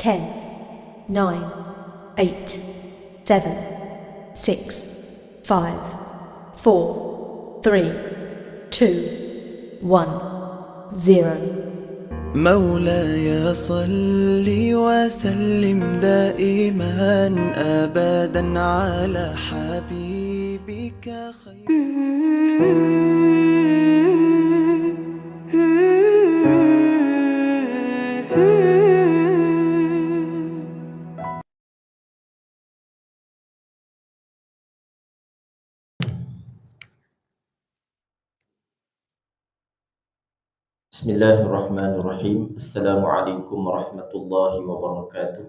10, 9, 8, 7, 6, 5, 4, 3, 2, 1, 0. مولاي صل وسلم دائما أبدا على حبيبك خير. Bismillahirrahmanirrahim. Assalamualaikum warahmatullahi wabarakatuh.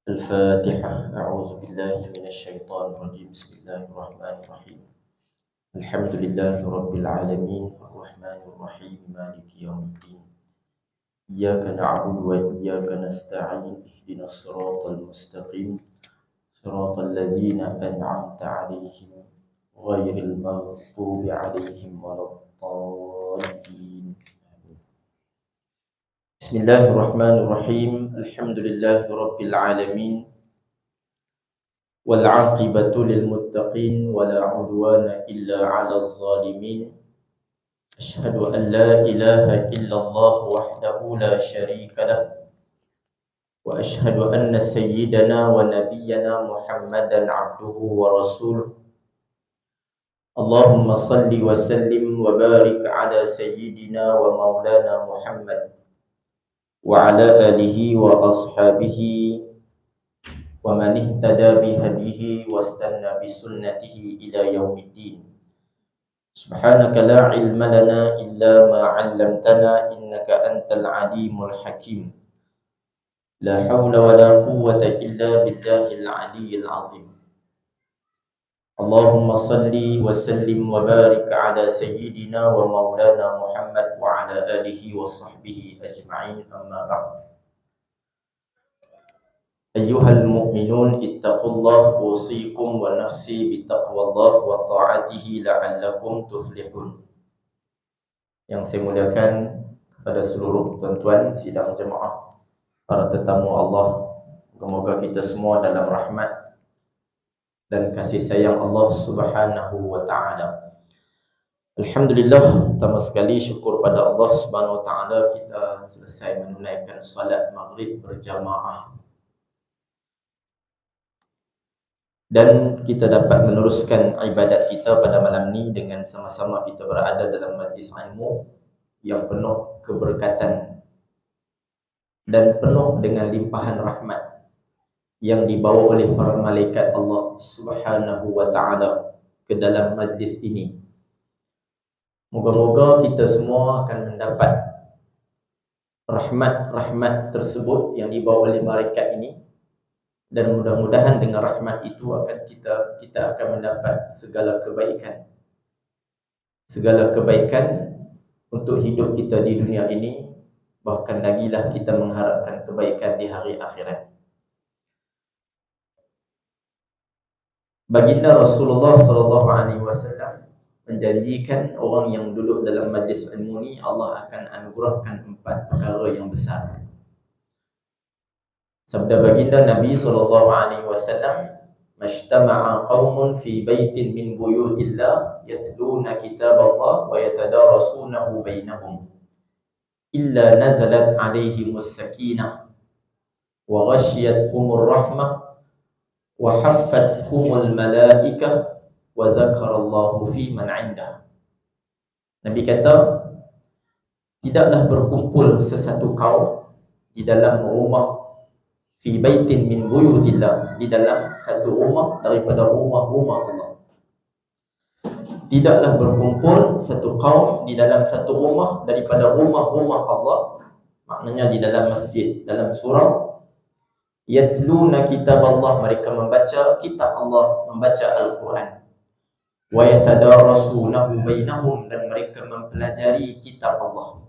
Al-Fatihah. A'udzu billahi minasyaitonir rajim. Bismillahirrahmanirrahim. Alhamdulillahi rabbil alamin, arrahmanir rahim, maliki yaumiddin. Iyyaka na'budu wa iyyaka nasta'in. Ihdinas siratal mustaqim. Siratal ladzina an'amta 'alaihim ghairil maghdubi 'alaihim waladdallin. Bismillahirrahmanirrahim. Alhamdulillahi rabbil alamin. Wal 'aqibatu lil muttaqin wa la 'udwana illa 'alal zalimin. Asyhadu an la ilaha illallah wahdahu la syarika lah. Wa asyhadu anna sayyidana wa nabiyyana Muhammadan 'abduhu wa rasuluh. Allahumma salli wa sallim wa barik ala sayyidina wa maulana Muhammad wa ala alihi wa ashabihi wa man ihtada bihadihi wastanna bisunnatihi ila yaumiddin. Subhanaka la ilma lana illa ma 'allamtana innaka antal alimul hakim. La hawla wa la quwwata illa billahil aliyyil azim. Allahumma salli wa sallim wa barik ala sayyidina wa maulana Muhammad wa ala alihi wa sahbihi ajma'in, amma ba'd. Ayyuhal mu'minun ittaqullah usikum wa nafsi bitaqwallah wa ta'atihi la'allakum tuflihun. Yang saya muliakan kepada seluruh tuan-tuan sidang jemaah, para tetamu Allah, semoga kita semua dalam rahmat dan kasih sayang Allah Subhanahu wa ta'ala. Alhamdulillah, pertama sekali syukur pada Allah Subhanahu wa ta'ala kita selesai menunaikan salat maghrib berjamaah dan kita dapat meneruskan ibadat kita pada malam ni dengan sama-sama kita berada dalam majlis ilmu yang penuh keberkatan dan penuh dengan limpahan rahmat yang dibawa oleh para malaikat Allah Subhanahu wa ta'ala ke dalam majlis ini. Moga-moga kita semua akan mendapat rahmat-rahmat tersebut yang dibawa oleh malaikat ini, dan mudah-mudahan dengan rahmat itu akan kita akan mendapat segala kebaikan. Segala kebaikan untuk hidup kita di dunia ini, bahkan lagilah kita mengharapkan kebaikan di hari akhirat. Baginda Rasulullah sallallahu alaihi wasallam menjanjikan orang yang duduk dalam majlis ilmu ni Allah akan anugerahkan 4 perkara yang besar. Sabda baginda Nabi sallallahu alaihi wasallam, "Mashtama'a qaumun fi baitin min buyutillah yatluna kitaballah wa yatadarasunahu bainahum illa nazalat 'alaihimus sakinah wa ghasyiyatuhumur rahmah wa haffathumul malaikah wa zakarallahu fi man 'indah." Nabi kata, tidaklah berkumpul sesuatu kaum di dalam rumah fi baitin min buyutillah, di dalam satu rumah daripada rumah-rumah Allah. Tidaklah berkumpul satu kaum di dalam satu rumah daripada rumah-rumah Allah, maknanya di dalam masjid, dalam surau. Yatluna kitab Allah, mereka membaca kitab Allah, membaca Al-Quran. Wa yatadarasunahu bainahum, dan mereka mempelajari kitab Allah.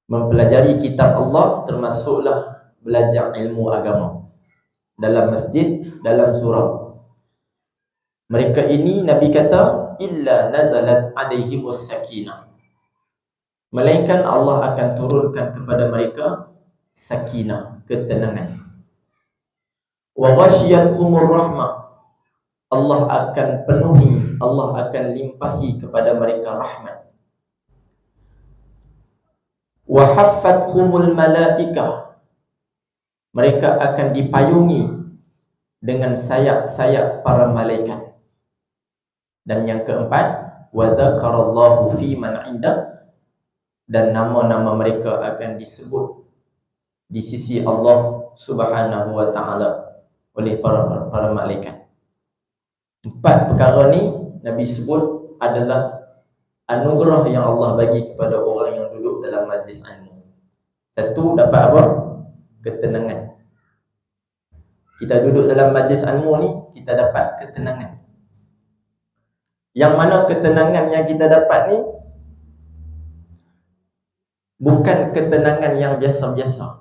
Mempelajari kitab Allah termasuklah belajar ilmu agama dalam masjid, dalam surau. Mereka ini Nabi kata, illa nazalat alaihimus sakinah, melainkan Allah akan turunkan kepada mereka sakinah, ketenangan. Wa ghasyiyatkumur rahmah, Allah akan penuhi, Allah akan limpahi kepada mereka rahmat. Wa haffatkumul malaikah, mereka akan dipayungi dengan sayap-sayap para malaikat. Dan yang keempat, wa dzakarallahu fi man 'indah, dan nama-nama mereka akan disebut di sisi Allah Subhanahu wa taala oleh para malaikat. Empat perkara ni Nabi sebut adalah anugerah yang Allah bagi kepada orang yang duduk dalam majlis ilmu. Satu, dapat apa? Ketenangan. Kita duduk dalam majlis ilmu ni, kita dapat ketenangan. Yang mana ketenangan yang kita dapat ni bukan ketenangan yang biasa-biasa.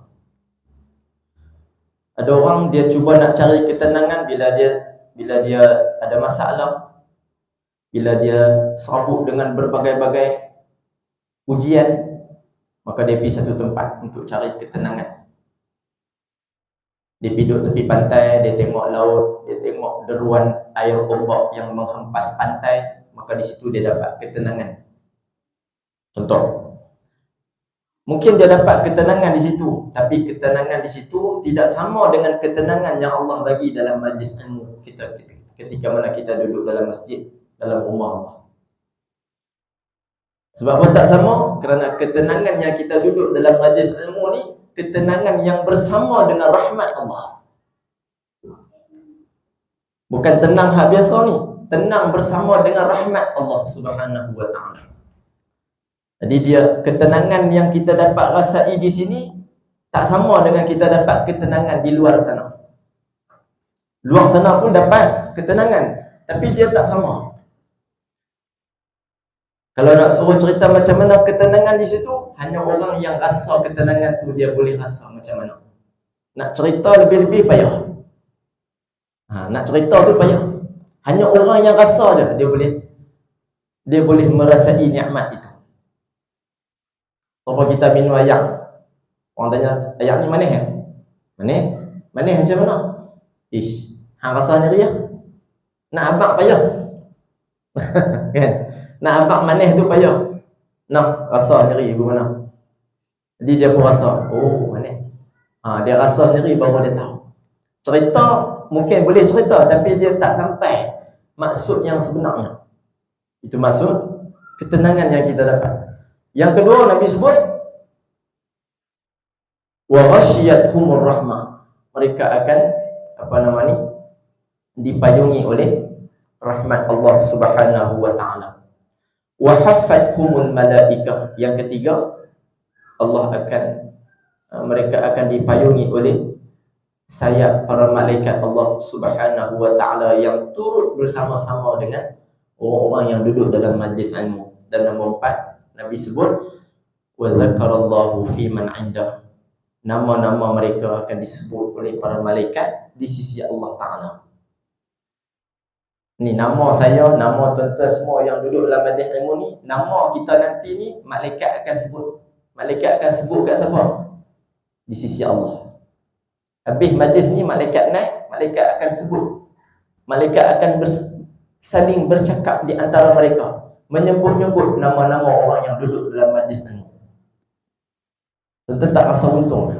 Ada orang dia cuba nak cari ketenangan bila dia ada masalah, bila dia serabut dengan berbagai-bagai ujian, maka dia pergi satu tempat untuk cari ketenangan. Dia duduk tepi pantai, dia tengok laut, dia tengok deruan air ombak yang menghempas pantai, maka di situ dia dapat ketenangan. Contoh, mungkin dia dapat ketenangan di situ, tapi ketenangan di situ tidak sama dengan ketenangan yang Allah bagi dalam majlis ilmu kita ketika mana kita duduk dalam masjid, dalam rumah Allah. Sebab apa tak sama? Kerana ketenangan yang kita duduk dalam majlis ilmu ni, ketenangan yang bersama dengan rahmat Allah. Bukan tenang hak biasa ni, tenang bersama dengan rahmat Allah Subhanahu wa taala. Jadi dia ketenangan yang kita dapat rasai di sini tak sama dengan kita dapat ketenangan di luar sana. Luar sana pun dapat ketenangan, tapi dia tak sama. Kalau nak suruh cerita macam mana ketenangan di situ, hanya orang yang rasa ketenangan tu dia boleh rasa macam mana. Nak cerita lebih-lebih payah. Nak cerita tu payah. Hanya orang yang rasa dia boleh merasai nikmat itu. Kalau kita minum air, orang tanya, air ni manis kan? Manis? Manis macam mana? Ish, hang rasa ni dia. Nak abang payah. Kan? Nak abang manis tu payah. Nak rasa sendiri bagaimana? Jadi dia pun rasa, oh manis. Dia rasa sendiri baru dia tahu. Cerita mungkin boleh cerita, tapi dia tak sampai maksud yang sebenarnya. Itu maksud ketenangan yang kita dapat. Yang kedua Nabi sebut, wa ghasyiyatkumur rahmah, mereka akan dipayungi oleh rahmat Allah Subhanahu wa taala. Wa haffatkumul malaikah, yang ketiga mereka akan dipayungi oleh sayap para malaikat Allah Subhanahu wa taala yang turut bersama-sama dengan orang-orang yang duduk dalam majlis ilmu. Dan nombor 4 Nabi sebut, wa dzakarallahu fi man 'indah, nama-nama mereka akan disebut oleh para malaikat di sisi Allah Ta'ala. Ni nama saya, nama tuan-tuan semua yang duduk dalam majlis ilmu ni, nama kita nanti ni malaikat akan sebut. Malaikat akan sebut kat siapa? Di sisi Allah. Habis majlis ni malaikat naik, malaikat akan sebut. Malaikat akan saling bercakap di antara mereka, menyebut-nyebut nama-nama orang yang duduk dalam majlis ini. Tentu tak rasa untung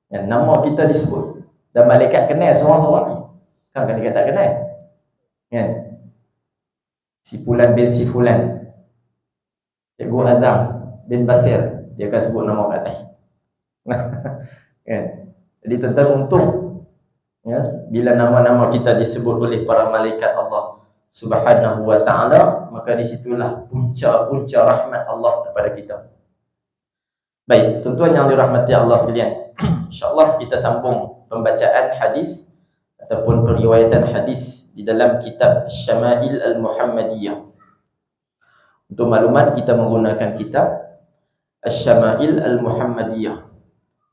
yang nama kita disebut. Dan malaikat kenal seorang-seorang ni. Kan malaikat tak kenal. Kan? Si Fulan bin si Fulan, Cikgu Azam bin Basir, dia akan sebut nama kat atas. Kan? Jadi tentu untung ya, bila nama-nama kita disebut oleh para malaikat Allah Subhanahu wa ta'ala, maka disitulah punca-punca rahmat Allah kepada kita. Baik, tuan-tuan yang dirahmati Allah sekalian, InsyaAllah kita sambung pembacaan hadis ataupun periwayatan hadis di dalam kitab Syama'il Al-Muhammadiyah. Untuk maklumat, kita menggunakan kitab Syama'il Al-Muhammadiyah,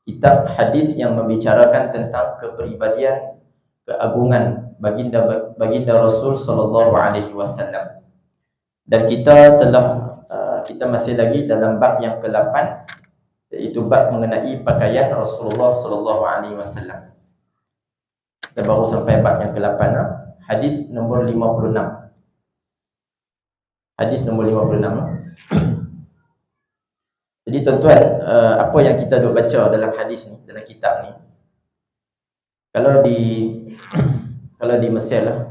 kitab hadis yang membicarakan tentang kepribadian, keagungan baginda Rasul sallallahu alaihi wasallam. Dan kita masih lagi dalam bab yang ke-8, iaitu bab mengenai pakaian Rasulullah sallallahu alaihi wasallam. Kita baru sampai bab yang ke-8 hadis nombor 56. Hadis nombor 56. Jadi tuan-tuan, apa yang kita duk baca dalam hadis ni, dalam kitab ni, kalau di Mesir lah,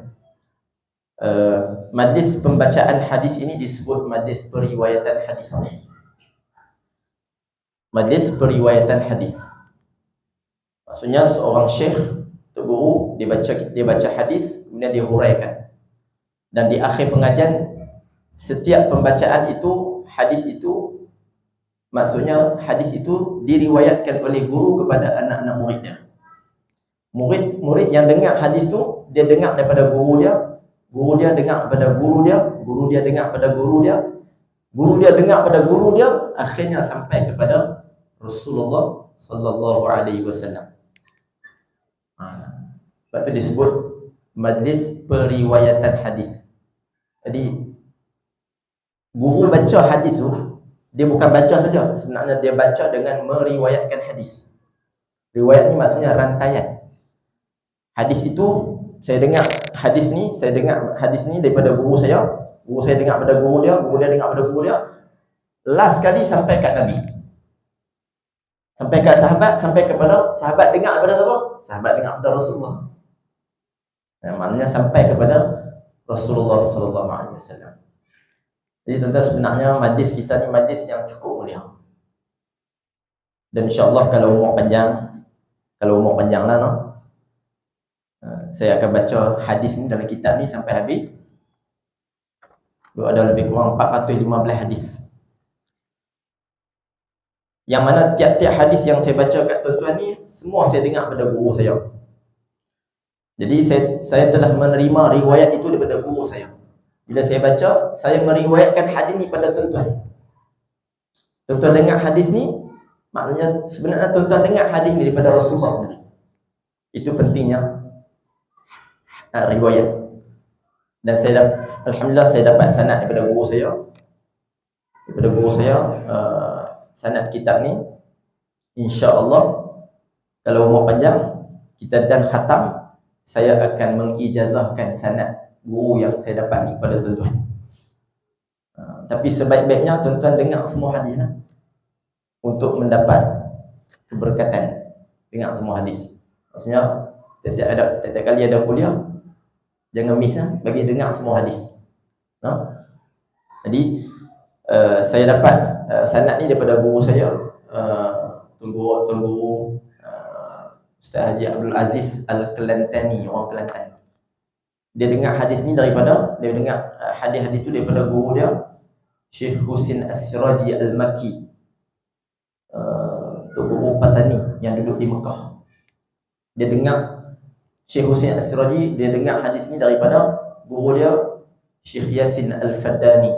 majlis pembacaan hadis ini disebut majlis periwayatan hadis. Majlis periwayatan hadis. Maksudnya seorang syekh, tok guru, dia baca hadis, kemudian dia huraikan. Dan di akhir pengajian, setiap pembacaan itu, hadis itu, maksudnya hadis itu diriwayatkan oleh guru kepada anak-anak muridnya. Murid yang dengar hadis tu, dia dengar daripada guru dia dengar daripada guru dia dengar daripada guru dia dengar pada guru dia, akhirnya sampai kepada Rasulullah sallallahu alaihi wasallam. Sebab tu disebut majlis periwayatan hadis. Jadi guru baca hadis tu, dia bukan baca saja, sebenarnya dia baca dengan meriwayatkan hadis. Riwayat ni maksudnya rantaian. Hadis itu saya dengar hadis ni daripada guru saya dengar pada guru dia dengar pada guru dia, last kali sampai kat Nabi, sampai kat sahabat, sampai kepada sahabat dengar daripada siapa? Sahabat dengar daripada Rasulullah. Maknanya sampai kepada Rasulullah sallallahu alaihi wasallam. Jadi tuan-tuan, sebenarnya majlis kita ni majlis yang cukup mulia. Dan insya-Allah kalau umur panjang lah, no? Saya akan baca hadis ni dalam kitab ni sampai habis. Ada lebih kurang 415 hadis. Yang mana tiap-tiap hadis yang saya baca kat tuan-tuan ni, semua saya dengar daripada guru saya. Jadi saya telah menerima riwayat itu daripada guru saya. Bila saya baca, saya meriwayatkan hadis ni pada tuan-tuan. Tuan-tuan dengar hadis ni, maknanya sebenarnya tuan-tuan dengar hadis ni daripada Rasulullah sendiri. Itu pentingnya riwayat. Dan alhamdulillah saya dapat sanad daripada guru saya. Sanad kitab ni, insya-Allah kalau umur panjang kita dan khatam, saya akan mengijazahkan sanad guru yang saya dapat ni kepada tuan-tuan. Tapi sebaik-baiknya tuan-tuan dengar semua hadis lah, untuk mendapat keberkatan. Dengar semua hadis. Maksudnya tiap kali ada kuliah, jangan miss lah, bagi dengar semua hadis. Jadi saya dapat sanad ni daripada guru saya, Tuan Guru Ustaz Haji Abdul Aziz Al-Kelantani, orang Kelantan. Dia dengar hadis ni dia dengar hadis-hadis tu daripada guru dia, Syekh Husin As-Siraji Al-Makki, Tok Guru Patani yang duduk di Mekah. Dia dengar Syekh Husin As-Siraji, dia dengar hadis ni daripada guru dia, Syekh Yasin Al-Fadani,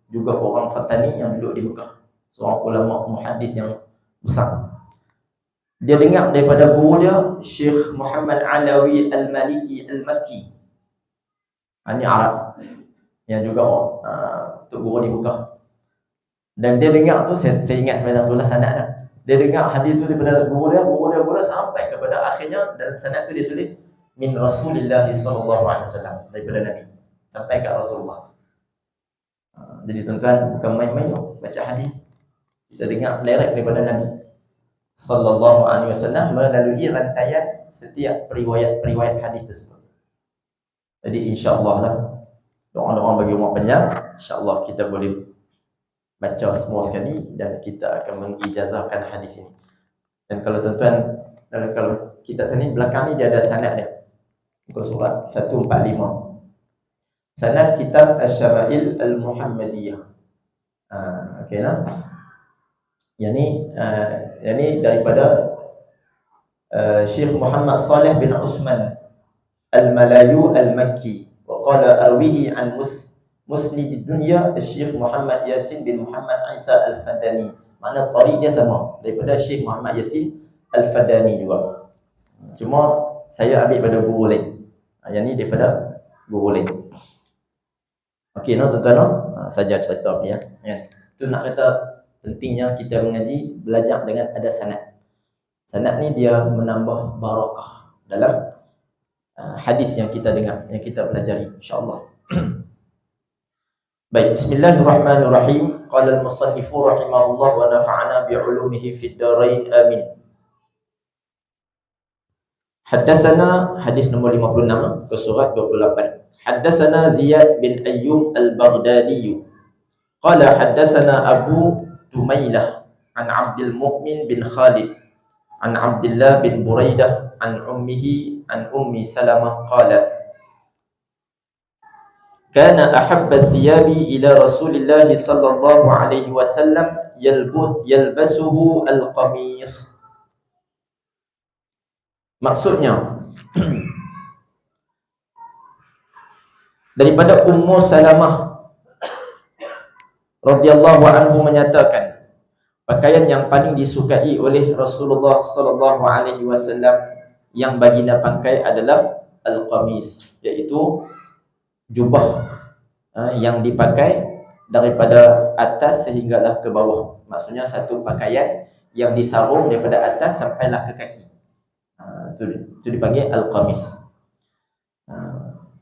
juga orang Fatani yang duduk di Mekah, seorang ulama muhaddis yang besar. Dia dengar daripada guru dia, Syekh Muhammad Alawi Al-Maliki Al-Makki. Ini Arab, yang juga Tok Guru di Mekah. Dan dia dengar tu, saya ingat sebenarnya tulah sanad dah. Dia dengar hadis tu daripada guru dia sampai kepada akhirnya, dalam sanad tu dia tulis min Rasulillah sallallahu alaihi wasallam, daripada Nabi sampai ke Rasulullah. Jadi tuan-tuan, bukan main-main baca hadis. Kita dengar direct daripada Nabi sallallahu alaihi wasallam melalui rantaian setiap periwayat hadis tersebut. Jadi insya-Allah lah, doa-doa bagi umur panjang, insya-Allah kita boleh baca semua sekali dan kita akan mengijazahkan hadis ini. Dan kalau tuan-tuan, kalau kitab sini belakang ni dia ada sanad dia. Muka surat 145. Sanad kitab Asy-Syama'il Al-Muhammadiyah. Okey nah. Yang ni daripada Syekh Muhammad Saleh bin Usman Al-Malayu Al-Makki, wa qala arwihi an Musnid Dunya Syekh Muhammad Yasin bin Muhammad Isa Al-Fadani. Makna tariq dia sama daripada Syekh Muhammad Yasin Al-Fadani juga. Cuma saya ambil pada guru lain. Yang ni daripada guru lain. Okey no tuan-tuan no. Saja cerita ni ya. Tu nak kata Pentingnya kita mengaji, belajar dengan ada sanad. Sanad ni dia menambah barakah dalam hadis yang kita dengar, yang kita pelajari, insya-Allah. Baik, bismillahirrahmanirrahim. Qala al-musannifu rahimahullah wa nafa'ana bi'ulumihi fid dharain amin. Haddatsana, hadis nombor 56 ke surat 28. Haddatsana Ziyad bin Ayyub al-Baghdadi. Qala haddatsana Abu Tumailah an Abdul Mu'min bin Khalid an Abdullah bin Buraidah an ummihi an Ummi Salamah qalat kana ahabba thiyabi ila Rasulillah sallallahu alaihi wasallam yalbasuhu al-qamis. Maksudnya daripada Ummu Salamah radhiyallahu anhu menyatakan pakaian yang paling disukai oleh Rasulullah sallallahu alaihi wasallam yang baginda pakai adalah al-qamis, iaitu jubah yang dipakai daripada atas sehinggalah ke bawah. Maksudnya satu pakaian yang disarung daripada atas sampailah ke kaki. Itu dipanggil al-qamis.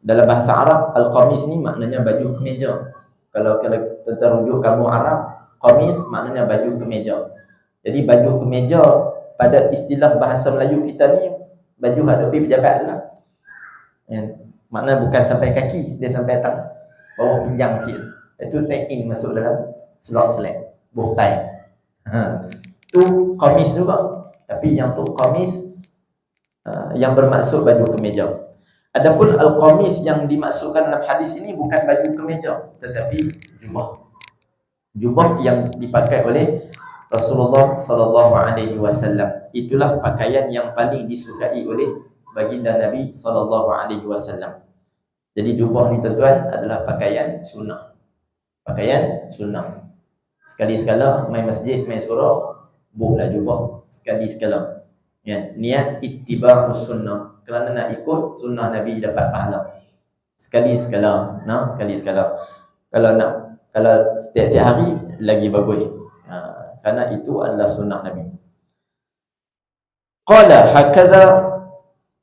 Dalam bahasa Arab, al-qamis ni maknanya baju kemeja. Kalau terrujuk kamu Arab, qamis maknanya baju kemeja. Jadi baju kemeja pada istilah bahasa Melayu kita ni baju hadapi pejabat lah. Makna bukan sampai kaki, dia sampai bawah pinggang sikit. Itu take in masuk dalam seluar selek, bow tie. Tu qamis juga. Tapi yang tu qamis yang bermaksud baju kemeja. Adapun al-qamis yang dimaksudkan dalam hadis ini bukan baju kemeja, tetapi jubah. Jubah yang dipakai oleh Rasulullah sallallahu alaihi wasallam. Itulah pakaian yang paling disukai oleh baginda Nabi sallallahu alaihi wasallam. Jadi jubah ni tuan-tuan adalah pakaian sunnah. Pakaian sunnah. Sekali-sekala main masjid, main surau, buhlah jubah sekali-sekala. Ya, niat ittiba'us sunnah, kerana nak ikut sunnah Nabi dapat pahala. Sekali-sekala, sekali-sekala. Kalau setiap hari lagi bagus. Kerana itu adalah sunnah Nabi. Qala hakadha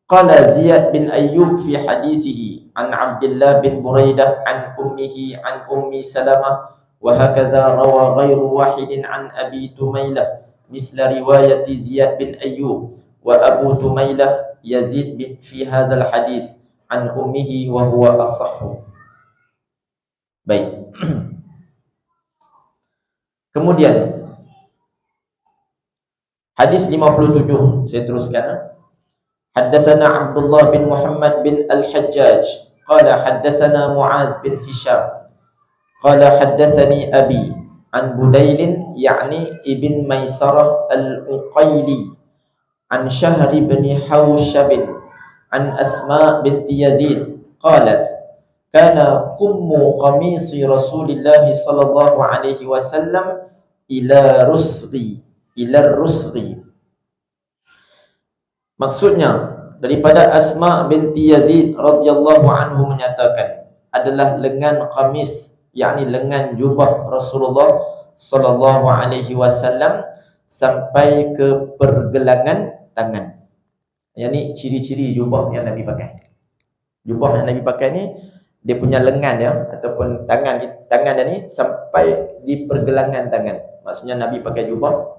qala Ziyad bin Ayyub fi hadisihi an Abdullah bin Buraidah an ummihi an Ummi Salamah wa hakadha rawa ghairu wahidin an Abi Tumailah misla riwayati Ziyad bin Ayyub wa Abu Tumailah Yazid bin fi hadzal hadis an ummihi wa huwa as-sahhu. Baik. Kemudian hadis 57 saya teruskan. Haddatsana Abdullah bin Muhammad bin Al-Hajjaj qala haddatsana Muaz bin Hisham qala haddatsani abi an Budailin yakni ibn Maisarah al-Uqayli an Shahr bin Hawshab an Asma binti Yazid qalat kana kummu qamisi Rasulillah sallallahu alaihi wasallam ila rusghi. Maksudnya daripada Asma binti Yazid radhiyallahu anhu menyatakan adalah lengan qamis, yakni lengan jubah Rasulullah sallallahu alaihi wasallam sampai ke pergelangan tangan. Yang ni ciri-ciri jubah yang Nabi pakai. Jubah yang Nabi pakai ni dia punya lengan dia ataupun tangan dia ni sampai di pergelangan tangan. Maksudnya Nabi pakai jubah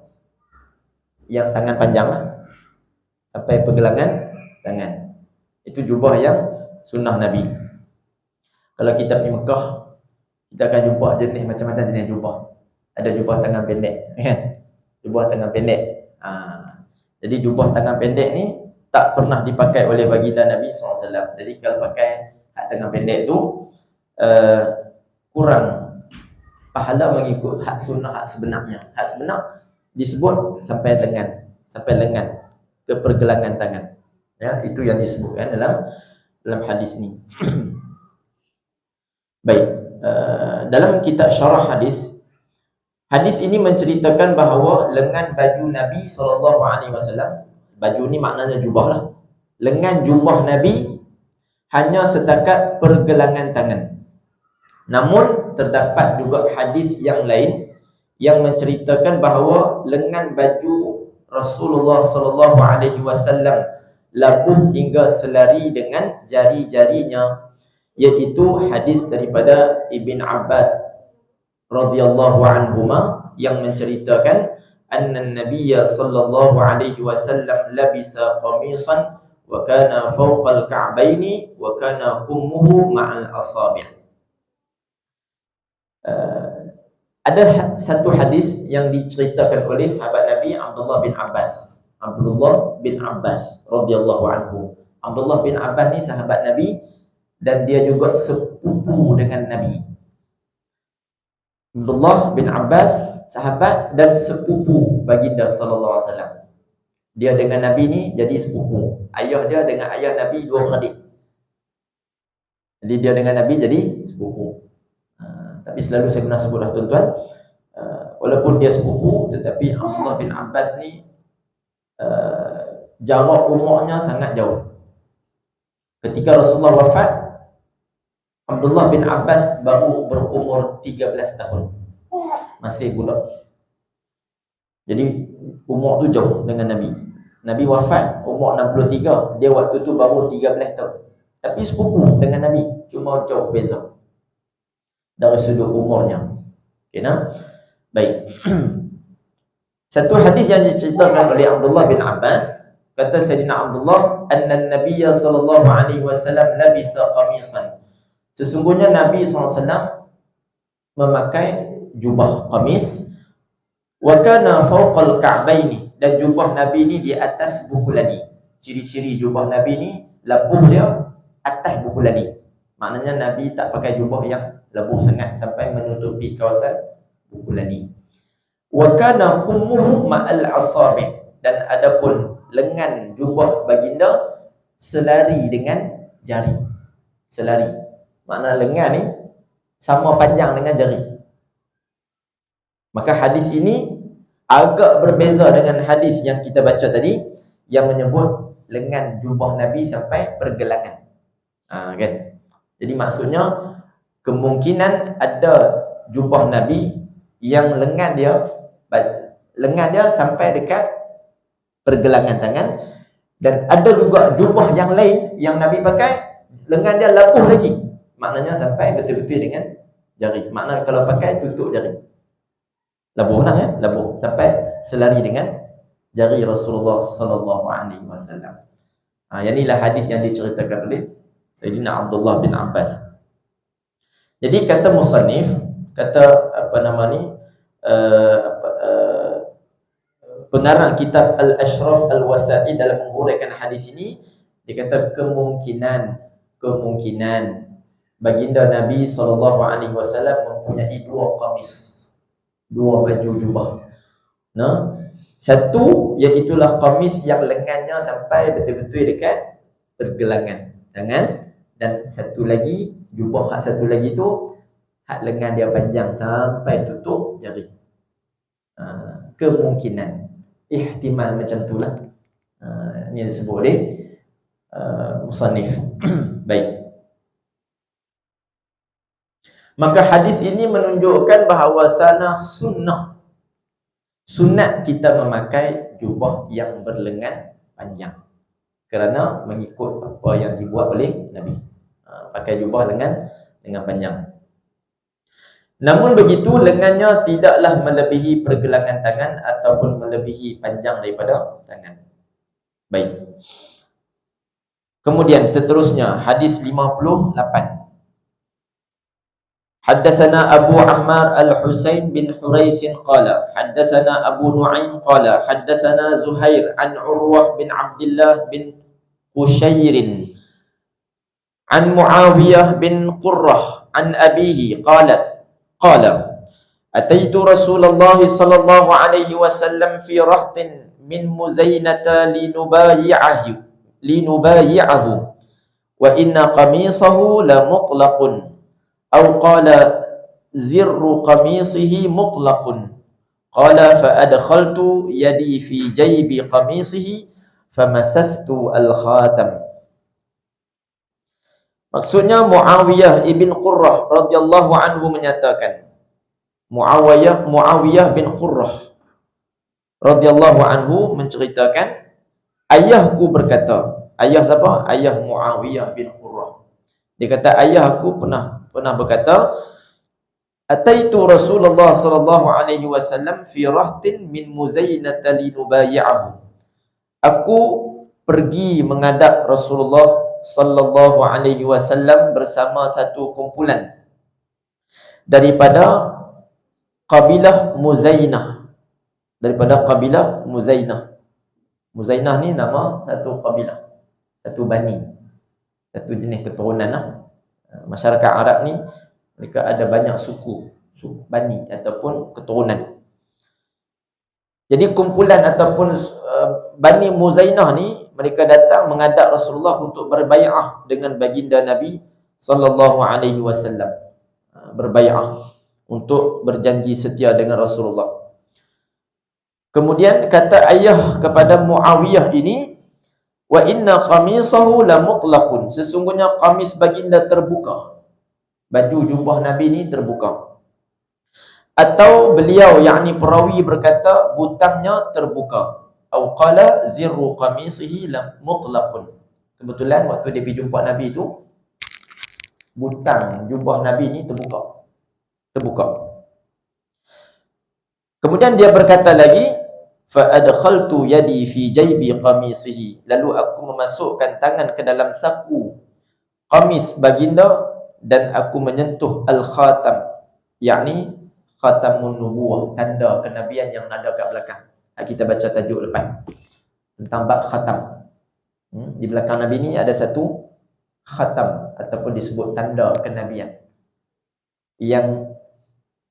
yang tangan panjang lah, sampai pergelangan tangan. Itu jubah yang sunnah Nabi. Kalau kita pergi Mekah, kita akan jumpa jenis macam-macam jenis jubah. Ada jubah tangan pendek, kan? Jubah tangan pendek. Jadi jubah tangan pendek ni tak pernah dipakai oleh baginda Nabi SAW. Jadi kalau pakai hak tangan pendek tu kurang pahala mengikut hak sunnah, hak sebenarnya. Hak sebenar disebut sampai lengan ke pergelangan tangan. Ya, itu yang disebutkan dalam hadis ni. Baik, dalam kitab syarah hadis ini menceritakan bahawa lengan baju Nabi SAW, baju ni maknanya jubah lah. Lengan jubah Nabi hanya setakat pergelangan tangan. Namun terdapat juga hadis yang lain yang menceritakan bahawa lengan baju Rasulullah sallallahu alaihi wasallam labuh hingga selari dengan jari-jarinya, iaitu hadis daripada Ibn Abbas radhiyallahu anhuma yang menceritakan anna an-nabiy sallallahu alaihi wasallam labisa qamisan wa kana fawqa al-ka'baini wa kana kummuhu ma'al asabi'. Ada satu hadis yang diceritakan oleh sahabat Nabi Abdullah bin Abbas. Abdullah bin Abbas radhiyallahu anhu. Abdullah bin Abbas ni sahabat Nabi dan dia juga sepupu dengan Nabi. Abdullah bin Abbas sahabat dan sepupu baginda sallallahu alaihi wasallam. Dia dengan Nabi ni jadi sepupu. Ayah dia dengan ayah Nabi dua beradik. Jadi dia dengan Nabi jadi sepupu. Tapi selalu saya pernah sebutlah tuan-tuan, walaupun dia sepupu, tetapi Abdullah bin Abbas ni jarak umurnya sangat jauh. Ketika Rasulullah wafat, Abdullah bin Abbas baru berumur 13 tahun. Masih budak. Jadi umur tu jauh dengan Nabi. Nabi wafat umur 63, dia waktu tu baru 13 tahun. Tapi sepupu dengan Nabi, cuma jauh beza dari sudut umurnya. Okay, nah? Baik. Satu hadis yang diceritakan oleh Abdullah bin Abbas, kata Sayyidina Abdullah, anna an-nabiy sallallahu alaihi wasallam labisa qamisan. Sesungguhnya Nabi SAW memakai jubah qamis, wa kana fawqal ka'baini, dan jubah Nabi ni di atas buku lani. Ciri-ciri jubah Nabi ni, labuh dia atas buku lani. Maknanya Nabi tak pakai jubah yang labuh sangat sampai menutupi kawasan buku lani. Wa kana kummuhu ma'al asabi', dan adapun lengan jubah baginda selari dengan jari. Selari. Makna lengan ni sama panjang dengan jari. Maka hadis ini agak berbeza dengan hadis yang kita baca tadi yang menyebut lengan jubah Nabi sampai pergelangan. Kan? Jadi maksudnya kemungkinan ada jubah Nabi yang lengan dia sampai dekat pergelangan tangan, dan ada juga jubah yang lain yang Nabi pakai lengan dia labuh lagi, maknanya sampai betul-betul dengan jari. Makna kalau pakai tutup jari. Labuh nak kan? Labuh sampai selari dengan jari Rasulullah sallallahu alaihi wasallam. Yang inilah hadis yang diceritakan oleh Sayyidina Abdullah bin Abbas. Jadi kata musannif, kata pengarang kitab Al-Ashraf Al-Wasa'i dalam menguraikan hadis ini, dia kata kemungkinan baginda Nabi SAW mempunyai dua qamis, dua baju jubah. Satu iaitulah qamis yang lengannya sampai betul-betul dekat pergelangan tangan, dan satu lagi jubah satu lagi tu hak lengan dia panjang sampai tutup jari. Kemungkinan, ihtimal macam tu lah. Ini disebut oleh musannif. Baik. Maka hadis ini menunjukkan bahawasana sunat kita memakai jubah yang berlengan panjang, kerana mengikut apa yang dibuat oleh Nabi. Pakai jubah lengan panjang. Namun begitu, lengannya tidaklah melebihi pergelangan tangan ataupun melebihi panjang daripada tangan. Baik. Kemudian seterusnya hadis 58. Haddatsana Abu Ammar Al-Husain bin Hurais qala haddatsana Abu Nu'aim qala haddatsana Zuhair an Urwah bin Abdullah bin Qushair an Muawiyah bin Qurrah an abihi qala ataitu Rasulullah sallallahu alaihi wasallam fi rahtin min Muzainata linubayi'ahu wa inna qamisahu la mutlaqun aw qala zirru qamisihi mutlaqun qala fa adkhaltu yadi fi jaybi qamisihi famasastu al-khatam. Maksudnya Muawiyah ibn Qurrah radhiyallahu anhu menyatakan, Muawiyah bin Qurrah radhiyallahu anhu menceritakan, ayahku berkata, ayah siapa? Ayah Muawiyah bin Qurrah. Dia kata, ayah aku pernah berkata, ataitu Rasulullah sallallahu alaihi wasallam fi rahtin min Muzainah linubayi'ahu. Aku pergi menghadap Rasulullah sallallahu alaihi wasallam bersama satu kumpulan daripada kabilah Muzainah. Muzainah ni nama satu kabilah, satu bani, satu jenis keturunan lah. Masyarakat Arab ni mereka ada banyak suku bani ataupun keturunan. Jadi kumpulan ataupun Bani Muzainah ni mereka datang menghadap Rasulullah untuk berbai'ah dengan baginda Nabi sallallahu alaihi wasallam. Berbai'ah untuk berjanji setia dengan Rasulullah. Kemudian kata ayah kepada Muawiyah ini, wa inna qamisahu la mutlaqun. Sesungguhnya kamis baginda terbuka. Baju jubah Nabi ni terbuka. Atau beliau yakni perawi berkata butangnya terbuka. Au qala zirru qamisihi lam mutlaqun. Kebetulan waktu dia pergi jumpa Nabi tu, butang jubah Nabi ni terbuka. Kemudian dia berkata lagi, fa adkhaltu yadi fi jaybi qamisihi. Lalu aku memasukkan tangan ke dalam saku qamis baginda dan aku menyentuh al-khatam, yakni khatamun nubuwah, tanda kenabian yang ada kat belakang. Kita baca tajuk lepas tentang bab khatam. Di belakang Nabi ni ada satu khatam ataupun disebut tanda kenabian yang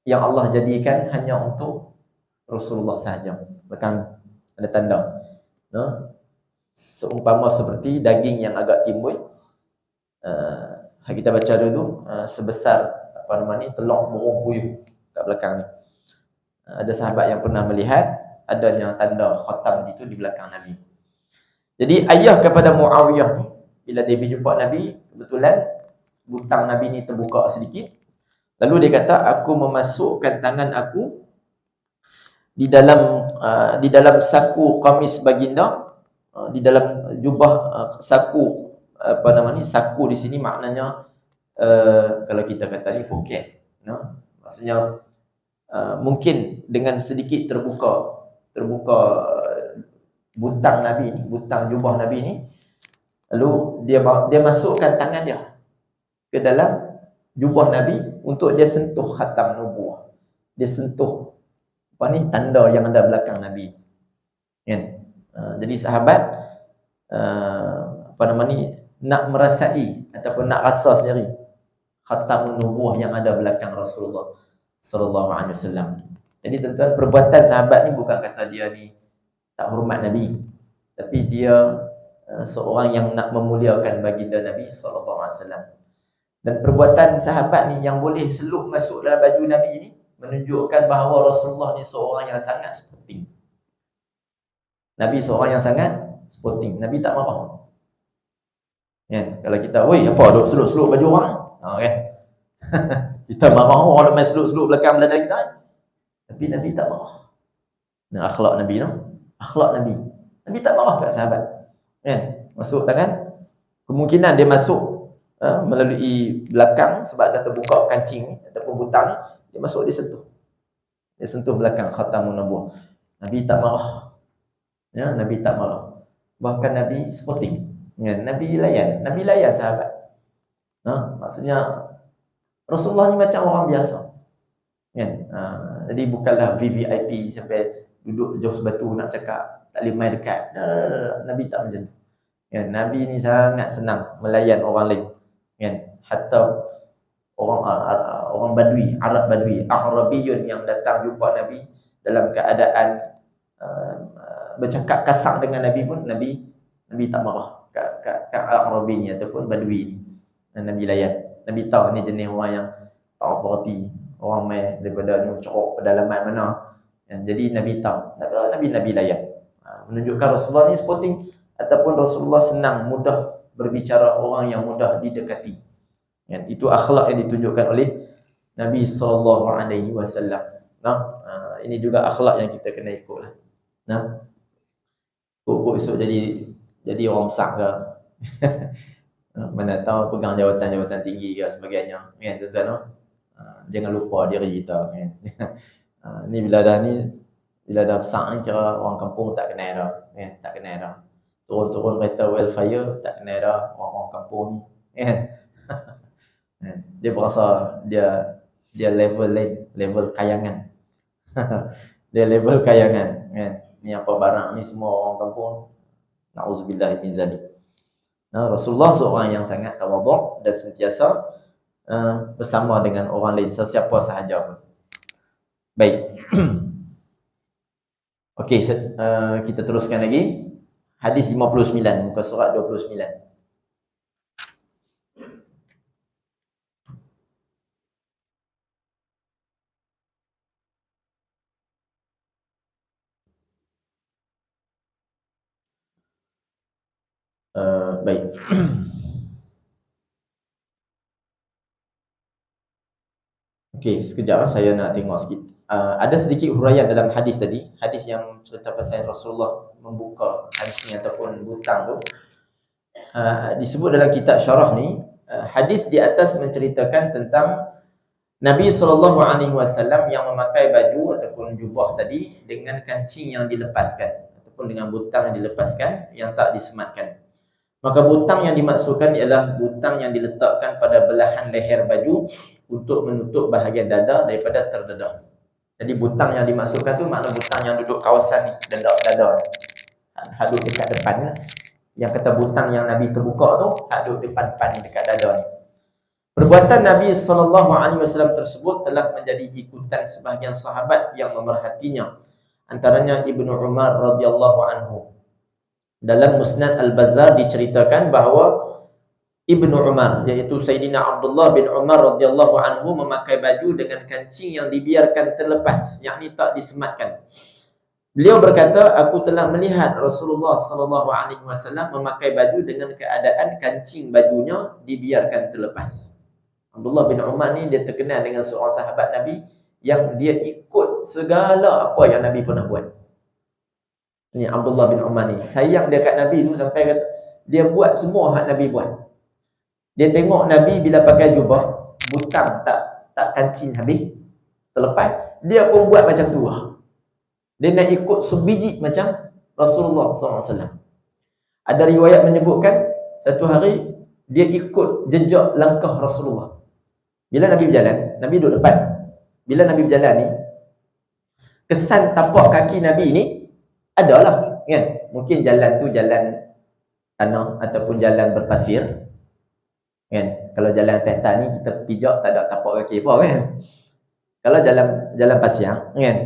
Allah jadikan hanya untuk Rasulullah sahaja. Belakang ada tanda. Seumpama seperti daging yang agak timbul. Kita baca dulu sebesar telur burung puyuh kat belakang ni. Ada sahabat yang pernah melihat adanya tanda khatam itu di belakang Nabi. Jadi ayah kepada Muawiyah ni, bila dia pergi jumpa Nabi, kebetulan butang Nabi ni terbuka sedikit. Lalu dia kata, aku memasukkan tangan aku di dalam saku kamis baginda, di dalam jubah saku saku di sini maknanya kalau kita kata ni poket, maksudnya mungkin dengan sedikit terbuka butang Nabi ni, butang jubah Nabi ni. Lalu dia masukkan tangan dia ke dalam jubah Nabi untuk dia sentuh khatam nubuwah. Dia sentuh tanda yang ada belakang Nabi. Kan? Jadi sahabat nak merasai ataupun nak rasa sendiri khatamun nubuwah yang ada belakang Rasulullah sallallahu alaihi wasallam. Jadi tuan-tuan, perbuatan sahabat ni bukan kata dia ni tak hormat Nabi, tapi dia seorang yang nak memuliakan baginda Nabi sallallahu alaihi wasallam. Dan perbuatan sahabat ni yang boleh selup masuk dalam baju Nabi ni menunjukkan bahawa Rasulullah ni seorang yang sangat sporting. Nabi seorang yang sangat sporting. Nabi tak marah. Kan? Kalau kita, "Woi, apa duk selup-selup baju orang?" Kan? Kita marah orang duk main selup-selup belakang belakang kita. Tapi Nabi tak marah. Nah, akhlak Nabi no. Akhlak Nabi. Nabi tak marah kat sahabat. Kan? Masuk tangan, kemungkinan dia masuk melalui belakang sebab dah terbuka kancing ataupun butang, dia masuk, dia sentuh. Dia sentuh belakang khatamun nubuwah. Nabi tak marah. Ya, Nabi tak marah. Bahkan Nabi sporting. Ya, Nabi layan sahabat. Maksudnya Rasulullah ni macam orang biasa. Kan? Jadi bukanlah VVIP sampai duduk jauh sebatu nak cakap, tak boleh main dekat. Nabi tak macam tu. Kan? Nabi ni sangat senang melayan orang lain. Kan? Hatta orang Badui, Arab Badui, Arabiyun yang datang jumpa Nabi dalam keadaan bercakap kasar dengan Nabi pun Nabi tak marah kat Arabi ni ataupun Badui ni. Nabi layan. Nabi tahu ni jenis orang yang tak apa hati, orang main daripada ni cerok pedalaman mana. Jadi Nabi tahu. Nabi layan. Menunjukkan Rasulullah ni sporting ataupun Rasulullah senang, mudah berbicara, orang yang mudah didekati. Itu akhlak yang ditunjukkan oleh Nabi SAW. Nah, ini juga akhlak yang kita kena ikut lah. Nah, kok esok jadi orang besar ke? Mana tahu pegang jawatan-jawatan tinggi ke sebagainya. Kan tuan-tuan, no? Jangan lupa diri kita. Kan? Ni bila dah besar ni kira orang kampung tak kenal dah. Kan? Tak kenal dah. Turun-turun kereta welfare tak kenal dah orang kampung ni. Kan? Dia berasa dia level lain, level kayangan. Dia level kayangan, kan? Ni apa barang ni semua orang kampung. Nauzubillah min zalik. Nah, Rasulullah seorang yang sangat tawaduk dan sentiasa bersama dengan orang lain, sesiapa sahaja pun. Baik. Okey, kita teruskan lagi. Hadis 59, muka surat 29. Baik. Okey, sekejap saya nak tengok sikit. Ada sedikit huraian dalam hadis tadi, hadis yang cerita pasal Rasulullah membuka hadisnya ataupun hutang tu. Disebut dalam kitab syarah ni, hadis di atas menceritakan tentang Nabi SAW yang memakai baju ataupun jubah tadi dengan kancing yang dilepaskan ataupun dengan butang yang dilepaskan yang tak disematkan. Maka butang yang dimaksudkan ialah butang yang diletakkan pada belahan leher baju untuk menutup bahagian dada daripada terdedah. Jadi butang yang dimaksudkan tu makna butang yang duduk kawasan ni, dada. Hak duduk dekat depan ni. Yang kata butang yang Nabi terbuka tu, hak duduk depan ni dekat dada ni. Perbuatan Nabi SAW tersebut telah menjadi ikutan sebahagian sahabat yang memerhatinya. Antaranya Ibnu Umar radhiyallahu anhu. Dalam Musnad Al-Bazzar diceritakan bahawa Ibnu Umar, iaitu Sayyidina Abdullah bin Umar radhiyallahu anhu memakai baju dengan kancing yang dibiarkan terlepas, yakni tak disematkan. Beliau berkata, aku telah melihat Rasulullah SAW memakai baju dengan keadaan kancing bajunya dibiarkan terlepas. Abdullah bin Umar ni dia terkenal dengan seorang sahabat Nabi yang dia ikut segala apa yang Nabi pernah buat. Ni Abdullah bin Umar ni. Sayang dia kat Nabi tu sampai kata dia buat semua hak Nabi buat. Dia tengok Nabi bila pakai jubah, butang tak kancing habis, terlepas, dia pun buat macam tu lah. Dia nak ikut sebiji macam Rasulullah SAW. Ada riwayat menyebutkan satu hari dia ikut jejak langkah Rasulullah. Bila Nabi berjalan, Nabi duduk depan. Bila Nabi berjalan ni, kesan tapak kaki Nabi ni adalah, kan? Mungkin jalan tu jalan tanah ataupun jalan berpasir, kan? Kalau jalan atas ni kita pijak tak ada tapak kaki apa, kan? Kalau jalan pasir, kan?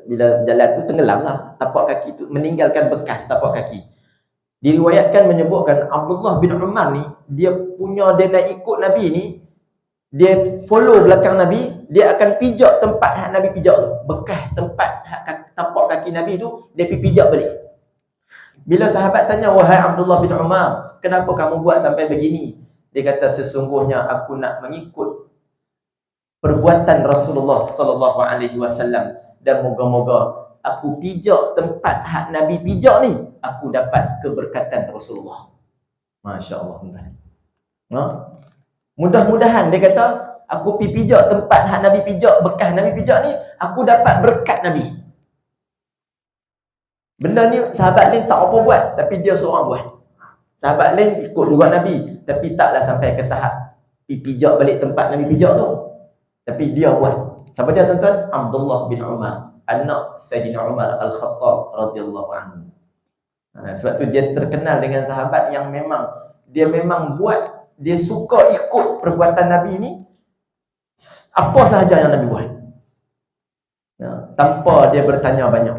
Bila jalan tu tenggelam lah, tapak kaki tu meninggalkan bekas tapak kaki. Diriwayatkan menyebutkan Abdullah bin Umar ni, dia nak ikut Nabi ni, dia follow belakang Nabi, dia akan pijak tempat hak Nabi pijak tu. Bekas tempat hak tapak kaki Nabi tu, dia pergi pijak balik. Bila sahabat tanya, wahai Abdullah bin Umar, kenapa kamu buat sampai begini? Dia kata, sesungguhnya aku nak mengikut perbuatan Rasulullah SAW dan moga-moga aku pijak tempat hak Nabi pijak ni, aku dapat keberkatan Rasulullah. Masya Allah. Mudah-mudahan dia kata, aku pergi pijak tempat hak Nabi pijak, bekas Nabi pijak ni, aku dapat berkat Nabi. Benda ni sahabat lain tak apa buat, tapi dia seorang buat. Sahabat lain ikut juga Nabi, tapi taklah sampai ke tahap pergi pijak balik tempat Nabi pijak tu. Tapi dia buat. Siapa dia tuan-tuan? Abdullah bin Umar, anak Sayyidina Umar Al-Khattab radhiyallahu anhu. Sebab tu dia terkenal dengan sahabat yang dia memang buat, dia suka ikut perbuatan Nabi ni apa sahaja yang Nabi buat, tanpa dia bertanya banyak.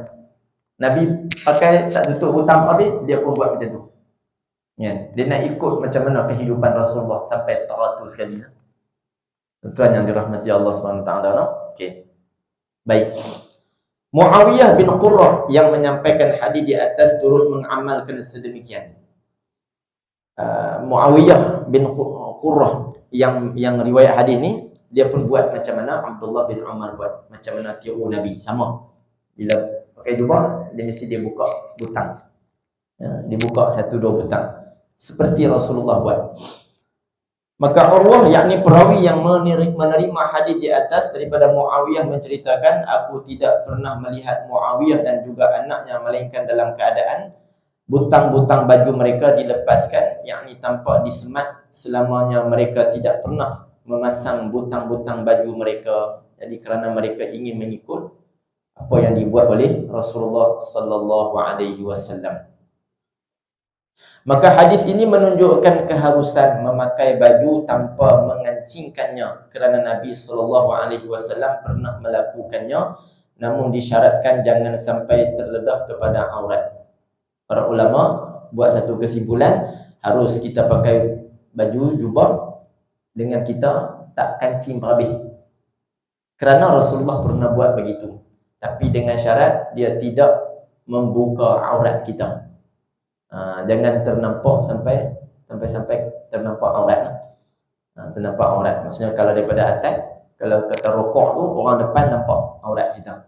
Nabi pakai tak tutup hutang habis, dia pun buat macam tu. Dia nak ikut macam mana kehidupan Rasulullah sampai teratur sekali. Tuan yang dirahmati Allah SWT. Okey. Baik. Muawiyah bin Qurrah yang menyampaikan hadis di atas turut mengamalkan sedemikian. Muawiyah bin Qurrah yang riwayat hadis ni, dia pun buat macam mana Abdullah bin Umar buat, macam mana tiru Nabi, sama. Bila pakai jubah, dia mesti dia buka butang. Dia buka 1-2 butang. Seperti Rasulullah buat. Maka Urwah, yakni perawi yang menerima hadis di atas daripada Muawiyah menceritakan, aku tidak pernah melihat Muawiyah dan juga anaknya melainkan dalam keadaan butang-butang baju mereka dilepaskan, yakni tanpa disemat, selamanya mereka tidak pernah memasang butang-butang baju mereka. Jadi kerana mereka ingin mengikut apa yang dibuat oleh Rasulullah sallallahu alaihi wasallam. Maka hadis ini menunjukkan keharusan memakai baju tanpa mengancingkannya, kerana Nabi sallallahu alaihi wasallam pernah melakukannya, namun disyaratkan jangan sampai terledah kepada aurat. Para ulama buat satu kesimpulan, harus kita pakai baju jubah dengan kita tak kancing berhabis. Kerana Rasulullah pernah buat begitu. Tapi dengan syarat dia tidak membuka aurat kita. Jangan ternampak sampai ternampak aurat. Ternampak aurat. Maksudnya kalau daripada atas, kalau kata rokok tu, orang depan nampak aurat kita.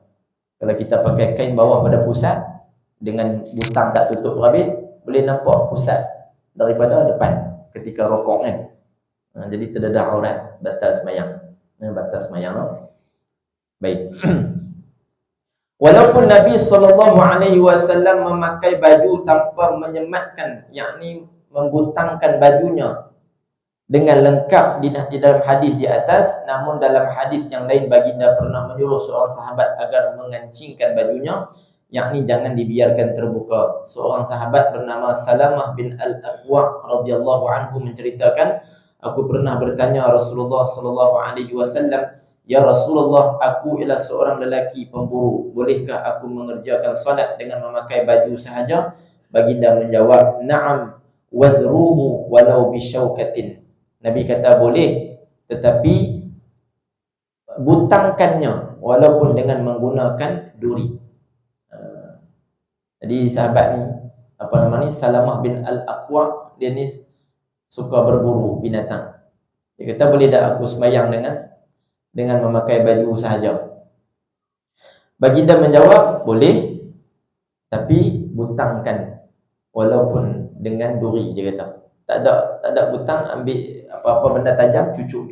Kalau kita pakai kain bawah pada pusat dengan butang tak tutup habis, boleh nampak pusat daripada depan ketika rokok kan. Jadi terdedah aurat, batal sembahyang. Batal sembahyang no? Baik. Walaupun Nabi SAW memakai baju tanpa menyematkan, yakni membutangkan bajunya dengan lengkap di dalam hadis di atas, namun dalam hadis yang lain baginda pernah menyuruh seorang sahabat agar mengancingkan bajunya, yakni jangan dibiarkan terbuka. Seorang sahabat bernama Salamah bin Al-Aqwa radhiyallahu anhu menceritakan, aku pernah bertanya Rasulullah SAW, ya Rasulullah, aku ialah seorang lelaki pemburu. Bolehkah aku mengerjakan solat dengan memakai baju sahaja? Baginda menjawab, na'am, wazruhu walau bisyaukatin. Nabi kata boleh, tetapi butangkannya walaupun dengan menggunakan duri. Jadi sahabat ni, apa nama ni, Salamah bin Al-Aqwa, dia ni suka berburu binatang. Dia kata boleh tak aku sembahyang dengan memakai baju sahaja? Baginda menjawab, boleh, tapi butangkan walaupun dengan duri. Dia kata tak ada butang, ambil apa-apa benda tajam, cucuk,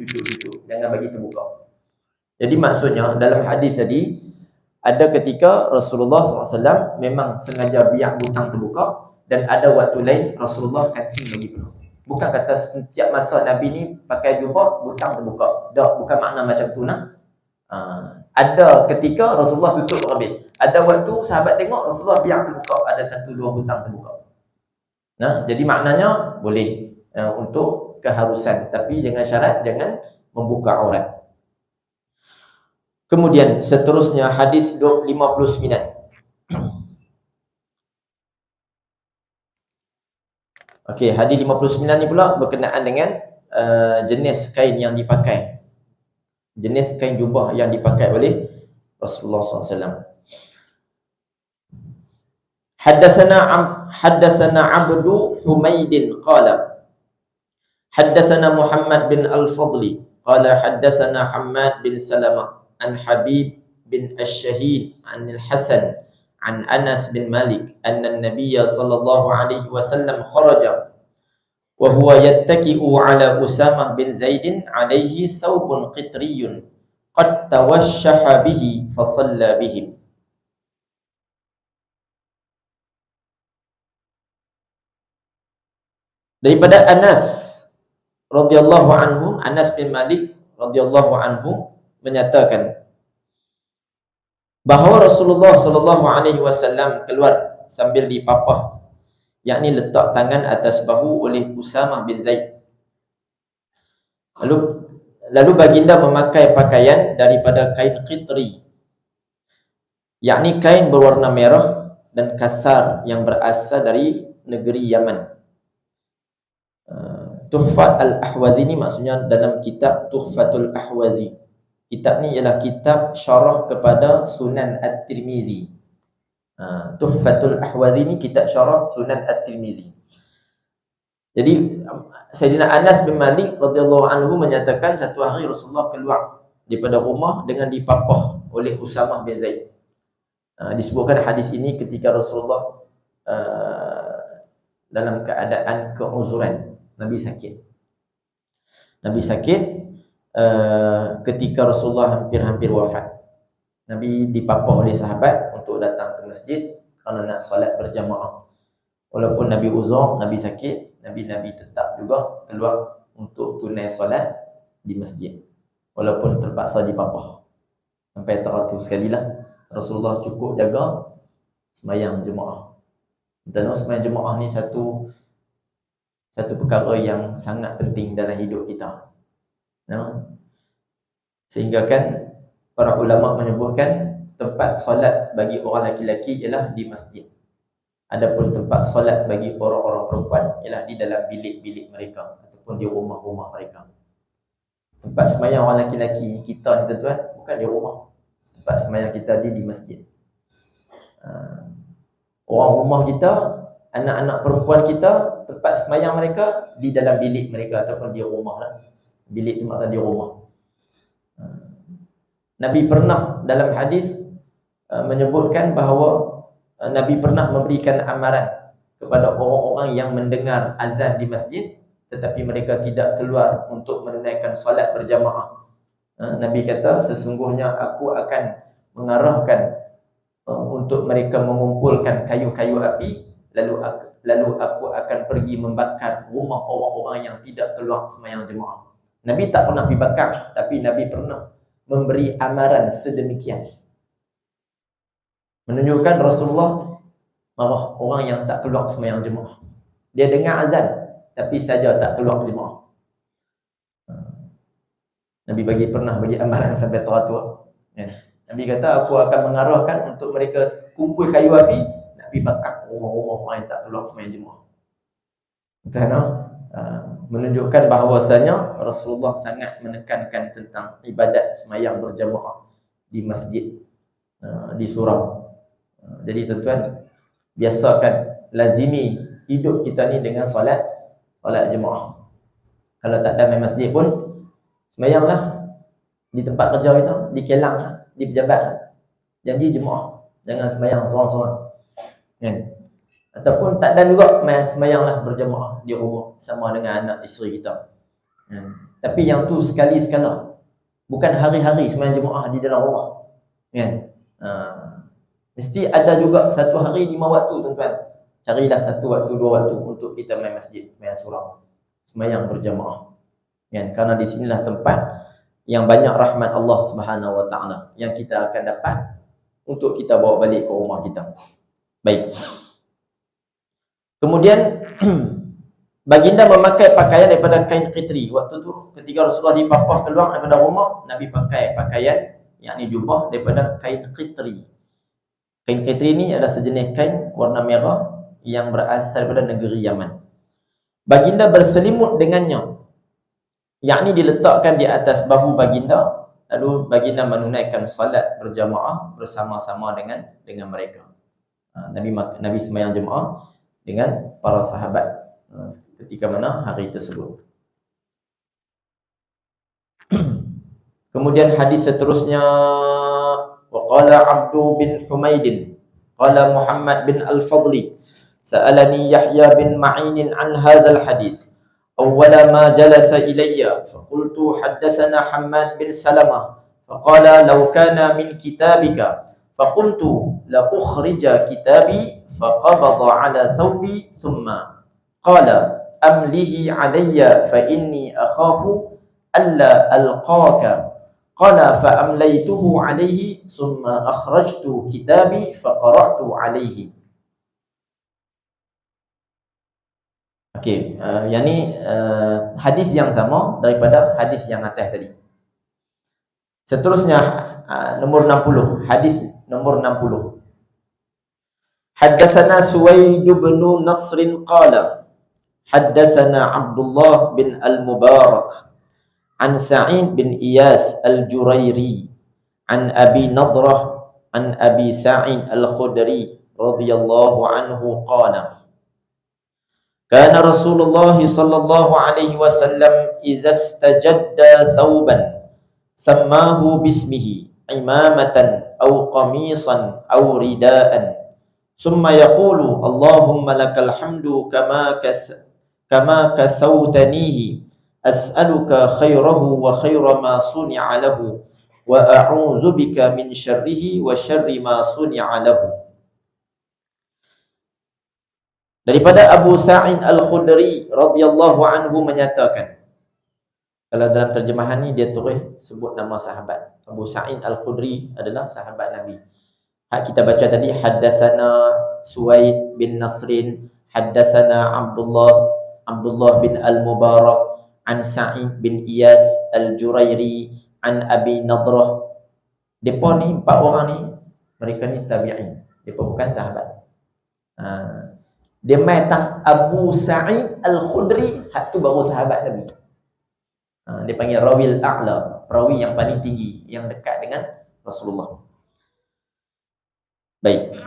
jangan bagi terbuka. Jadi maksudnya dalam hadis tadi, ada ketika Rasulullah SAW memang sengaja biar butang terbuka, dan ada waktu lain Rasulullah kancing bagi penuh. Bukan kata setiap masa Nabi ni pakai jubah, butang terbuka. Tak, bukan makna macam tu nah. Ada ketika Rasulullah tutup habis. Ada waktu sahabat tengok Rasulullah biar terbuka, ada 1-2 butang terbuka. Nah, jadi maknanya boleh untuk keharusan, tapi dengan syarat jangan membuka aurat. Kemudian seterusnya hadis 59. Okey, hadis 59 ni pula berkenaan dengan jenis kain yang dipakai. Jenis kain jubah yang dipakai oleh Rasulullah SAW. Haddatsana Abdu Humaidin qala haddatsana Muhammad bin Al-Fadli qala haddatsana Hammad bin Salamah an Habib bin Ash-Shahid an Al-Hasan an Anas bin Malik anna an-nabiyya sallallahu alaihi wasallam kharaja wa huwa yattaki'u ala Usamah bin Zaid alaihi saubun qitriyun qad tawashshaha bihi fa shalla bihim. Daripada Anas radhiyallahu anhu, Anas bin Malik radhiyallahu anhu menyatakan bahawa Rasulullah sallallahu alaihi wasallam keluar sambil dipapah, yakni letak tangan atas bahu oleh Usamah bin Zaid. Lalu baginda memakai pakaian daripada kain qitri, yakni kain berwarna merah dan kasar yang berasal dari negeri Yaman. Tuhfat Al-Ahwazi ni maksudnya dalam kitab Tuhfatul Ahwazi. Kitab ni ialah kitab syarah kepada Sunan At-Tirmizi. Tuhfatul Ahwazi ni kitab syarah Sunan At-Tirmizi. Jadi Sayyidina Anas bin Malik radhiyallahu anhu menyatakan satu hari Rasulullah keluar daripada rumah dengan dipapah oleh Usamah bin Zaid. Disebutkan hadis ini ketika Rasulullah dalam keadaan keuzuran, Nabi sakit. Nabi sakit ketika Rasulullah hampir-hampir wafat. Nabi dipapah oleh sahabat untuk datang ke masjid kerana nak solat berjamaah. Walaupun Nabi uzur, Nabi sakit, Nabi tetap juga keluar untuk tunai solat di masjid. Walaupun terpaksa dipapah. Sampai teratur sekali lah Rasulullah cukup jaga semayang jemaah. Dan semayang jemaah ni satu perkara yang sangat penting dalam hidup kita. Sehingga kan para ulama menyebutkan tempat solat bagi orang lelaki ialah di masjid. Adapun tempat solat bagi orang-orang perempuan ialah di dalam bilik-bilik mereka ataupun di rumah-rumah mereka. Tempat semayang orang lelaki kita ni tuan-tuan bukan di rumah. Tempat semayang kita di masjid. Orang rumah kita, anak-anak perempuan kita, tempat semayang mereka di dalam bilik mereka ataupun di rumah lah. Bilik tu maksudnya di rumah. Nabi pernah dalam hadis menyebutkan bahawa Nabi pernah memberikan amaran kepada orang-orang yang mendengar azan di masjid tetapi mereka tidak keluar untuk menunaikan solat berjamaah. Nabi kata, sesungguhnya aku akan mengarahkan untuk mereka mengumpulkan kayu-kayu api, lalu aku akan pergi membakar rumah orang-orang yang tidak keluar sembahyang jemaah. Nabi tak pernah pergi bakar, tapi Nabi pernah memberi amaran sedemikian. Menunjukkan Rasulullah marah orang yang tak keluar sembahyang jemaah. Dia dengar azan tapi saja tak keluar jemaah. Nabi pernah bagi amaran sampai teratur. Nabi kata, aku akan mengarahkan untuk mereka kumpul kayu api nak pergi bakar orang-orang yang tak keluar sembahyang jemaah. Menunjukkan bahawasanya Rasulullah sangat menekankan tentang ibadat sembahyang berjamaah di masjid, di surau. Jadi tuan-tuan, biasakan, lazimi hidup kita ni dengan solat jemaah. Kalau tak ada main masjid pun, sembahyanglah di tempat kerja kita, di kelang, di pejabat. Janji jemaah, jangan sembahyang seorang-seorang. Ataupun tak ada juga, sembahyanglah berjemaah di rumah sama dengan anak isteri kita. Tapi yang tu sekali-sekala, bukan hari-hari sembahyang jemaah di dalam rumah. Mesti ada juga satu hari 5 waktu tuan-tuan. Carilah 1 waktu, 2 waktu untuk kita main masjid, sembahyang surau, sembahyang berjemaah. Karena di sinilah tempat yang banyak rahmat Allah Subhanahu Wa Taala yang kita akan dapat untuk kita bawa balik ke rumah kita. Baik. Kemudian baginda memakai pakaian daripada kain qitri. Waktu tu ketika Rasulullah dipapah keluar daripada rumah, Nabi pakai pakaian yakni jubah daripada kain qitri. Kain qitri ni adalah sejenis kain warna merah yang berasal daripada negeri Yaman. Baginda berselimut dengannya, yakni diletakkan di atas bahu baginda, lalu baginda menunaikan solat berjamaah bersama-sama dengan mereka. Nabi sembahyang jemaah dengan para sahabat ketika mana hari tersebut. Kemudian hadis seterusnya, waqala Abdu bin Humaid qala Muhammad bin Al-Fadli sa'alani Yahya bin Ma'in an hadzal hadis awwala ma jalasa ilayya faqultu haddatsana Hammad bin Salamah faqala law kana min kitabika faqultu la ukhrija kitabi faqabada ala thawbi thumma qala amlihi alayya fa inni akhafu alla alqaka qala fa amlaytuhu alayhi thumma akhrajtu kitabi faqara'tu alayhi. Okey, yang ni hadis yang sama daripada hadis yang atas tadi. Seterusnya nombor 60, hadis nombor 60. Haddatsana Suwaid bin Nasr qala haddatsana Abdullah bin Al-Mubarak an Sa'id bin Iyas Al-Jurairi an Abi Nadrah an Abi Sa'id Al-Khudri radhiyallahu anhu qala Kana Rasulullah sallallahu alaihi wasallam idza istajadda thawban sammahu bismihi imamatan aw qamisan aw ridaan summa yaqulu Allahumma lakal hamdu kama kasawtanihi as'aluka khairahu wa khaira ma suni'a lahu wa a'udzu bika min syarrihi wa syarri ma suni'a lahu. Daripada Abu Sa'id Al-Khudri radhiyallahu anhu menyatakan, kalau dalam terjemahan ni dia terus sebut nama sahabat. Abu Sa'id Al-Khudri adalah sahabat Nabi. Hak kita baca tadi, haddatsana Suwaid bin Nasrin, haddatsana Abdullah bin Al-Mubarak an Sa'id bin Iyas Al-Jurairi an Abi Nadrah. Depa ni 4 orang ni, mereka ni tabi'in. Depa bukan sahabat. Dia mai tang Abu Sa'id Al-Khudri, hak tu baru sahabat Nabi. Dia panggil rawil a'la, perawi yang paling tinggi, yang dekat dengan Rasulullah. Baik.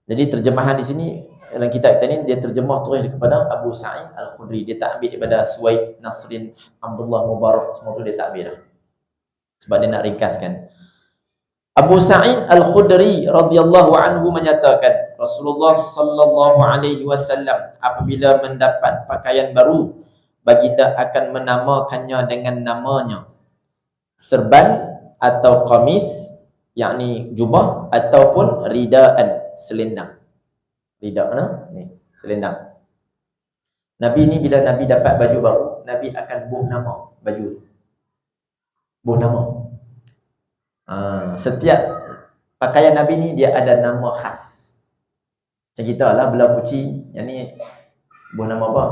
Jadi terjemahan di sini dalam kitab kita ni dia terjemah terus kepada Abu Sa'id Al-Khudri. Dia tak ambil daripada Suwaid, Nasrin, Abdullah Mubarak, semua tu dia tak ambil dah. Sebab dia nak ringkaskan. Abu Sa'id Al-Khudri radhiyallahu anhu menyatakan, Rasulullah sallallahu alaihi wasallam apabila mendapat pakaian baru, baginda akan menamakannya dengan namanya. Serban atau qamis, yakni jubah, ataupun ridaan, selendang. Rida mana? Ni, selendang. Nabi ni bila Nabi dapat baju baru, Nabi akan buh nama baju. Buh nama. Setiap pakaian Nabi ni dia ada nama khas. Macam kita lah belah puci, yang ni buah nama apa?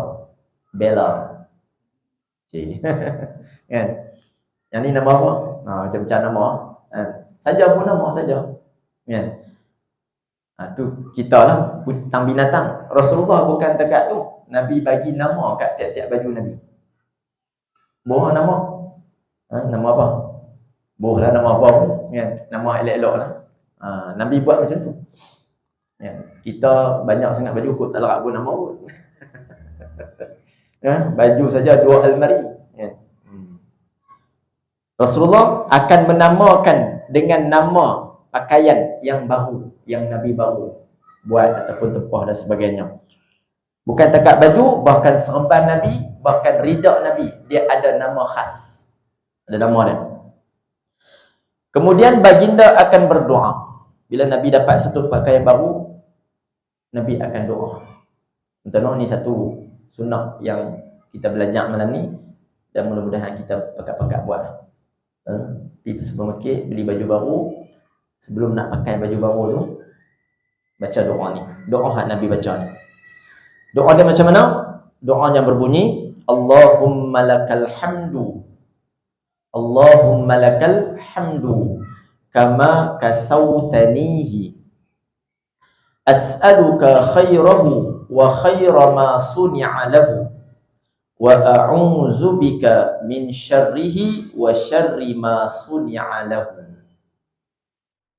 Bella. Kan? Yang ni nama apa? Macam-macam nama. Saja buah nama saja. Kan? Tu kita lah tang binatang. Rasulullah bukan dekat tu. Nabi bagi nama kat tiap-tiap baju Nabi. Buah nama. Nama apa? Buah lah nama apa pun. Kan? Nama elok-elok lah. Nabi buat macam tu. Ya, kita banyak sangat baju kot tak larat pun nama pun. Ya, baju saja 2 almari. Ya. Rasulullah akan menamakan dengan nama pakaian yang baru, yang Nabi baru buat ataupun tempah dan sebagainya. Bukan takat baju, bahkan serban Nabi, bahkan rida Nabi, dia ada nama khas. Ada nama dia. Kemudian baginda akan berdoa. Bila Nabi dapat satu pakaian baru, Nabi akan doa. Tuan-tuan, ni satu sunnah yang kita belajar malam ni, dan mudah-mudahan kita pakat-pakat buat. Pergi supermarket, beli baju baru, sebelum nak pakai baju baru tu, baca doa ni. Doa yang Nabi baca ni. Doa dia macam mana? Doa yang berbunyi, Allahumma lakal hamdu. Allahumma lakal hamdu kama kasawtanihi as'aluka khairahu wa khaira ma suni'a lahu wa a'udzu bika min syarrihi wa syarri ma suni'a lahu.